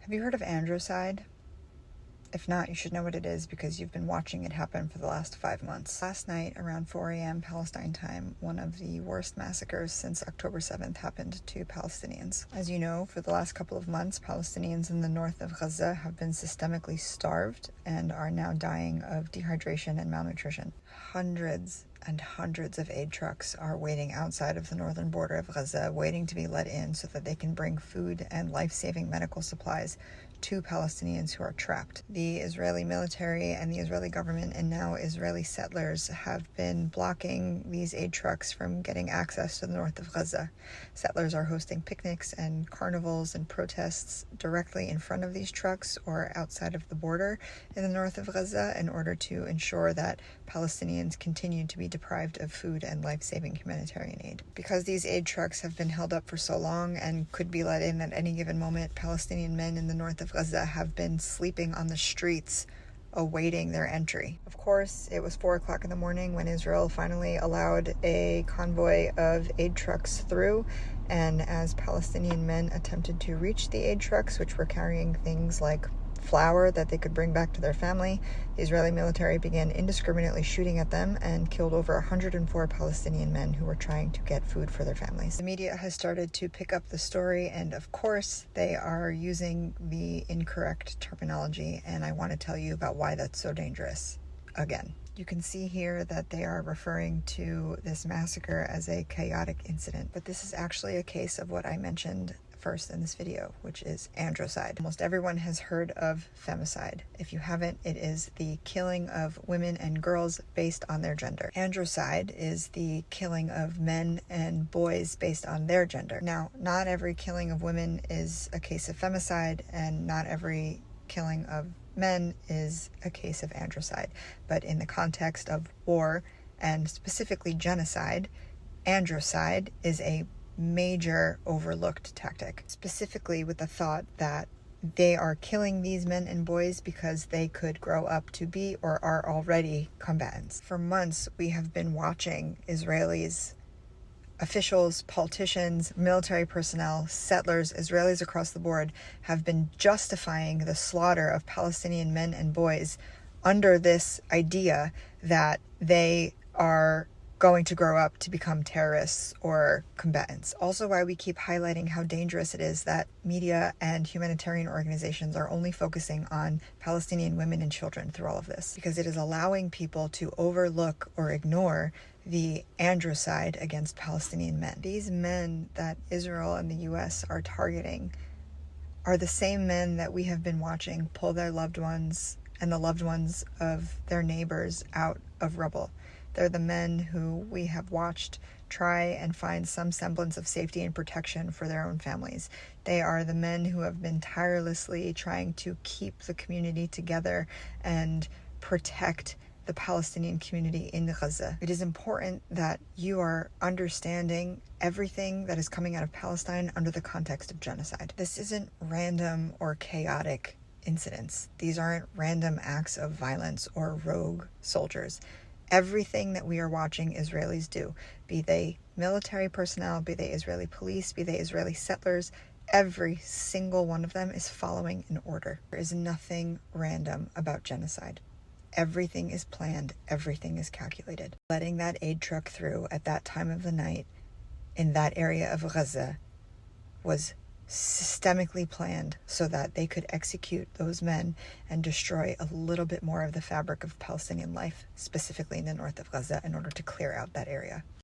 Have you heard of Androcide? If not, you should know what it is because you've been watching it happen for the last 5 months. Last night, around 4 a.m. Palestine time, one of the worst massacres since October 7th happened to Palestinians. As you know, for the last couple of months, Palestinians in the north of Gaza have been systemically starved and are now dying of dehydration and malnutrition. Hundreds and hundreds of aid trucks are waiting outside of the northern border of Gaza, waiting to be let in so that they can bring food and life-saving medical supplies to Palestinians who are trapped. The Israeli military and the Israeli government and now Israeli settlers have been blocking these aid trucks from getting access to the north of Gaza. Settlers are hosting picnics and carnivals and protests directly in front of these trucks or outside of the border in the north of Gaza in order to ensure that Palestinians continue to be deprived of food and life-saving humanitarian aid. Because these aid trucks have been held up for so long and could be let in at any given moment, Palestinian men in the north of Gaza have been sleeping on the streets awaiting their entry. Of course, it was 4 o'clock in the morning when Israel finally allowed a convoy of aid trucks through, and as Palestinian men attempted to reach the aid trucks, which were carrying things like flour that they could bring back to their family, the Israeli military began indiscriminately shooting at them and killed over 104 Palestinian men who were trying to get food for their families. The media has started to pick up the story, and of course they are using the incorrect terminology, and I want to tell you about why that's so dangerous again. You can see here that they are referring to this massacre as a chaotic incident, but this is actually a case of what I mentioned first in this video, which is androcide. Almost everyone has heard of femicide. If you haven't, it is the killing of women and girls based on their gender. Androcide is the killing of men and boys based on their gender. Now, not every killing of women is a case of femicide, and not every killing of men is a case of androcide. But in the context of war, and specifically genocide, androcide is a major overlooked tactic, specifically with the thought that they are killing these men and boys because they could grow up to be or are already combatants. For months, we have been watching Israelis, officials, politicians, military personnel, settlers, Israelis across the board have been justifying the slaughter of Palestinian men and boys under this idea that they are going to grow up to become terrorists or combatants. Also, why we keep highlighting how dangerous it is that media and humanitarian organizations are only focusing on Palestinian women and children through all of this, because it is allowing people to overlook or ignore the androcide against Palestinian men. These men that Israel and the US are targeting are the same men that we have been watching pull their loved ones and the loved ones of their neighbors out of rubble. They're the men who we have watched try and find some semblance of safety and protection for their own families. They are the men who have been tirelessly trying to keep the community together and protect the Palestinian community in Gaza. It is important that you are understanding everything that is coming out of Palestine under the context of genocide. This isn't random or chaotic incidents. These aren't random acts of violence or rogue soldiers. Everything that we are watching Israelis do, be they military personnel, be they Israeli police, be they Israeli settlers, every single one of them is following an order. There is nothing random about genocide. Everything is planned, everything is calculated. Letting that aid truck through at that time of the night in that area of Gaza was systemically planned so that they could execute those men and destroy a little bit more of the fabric of Palestinian life, specifically in the north of Gaza, in order to clear out that area.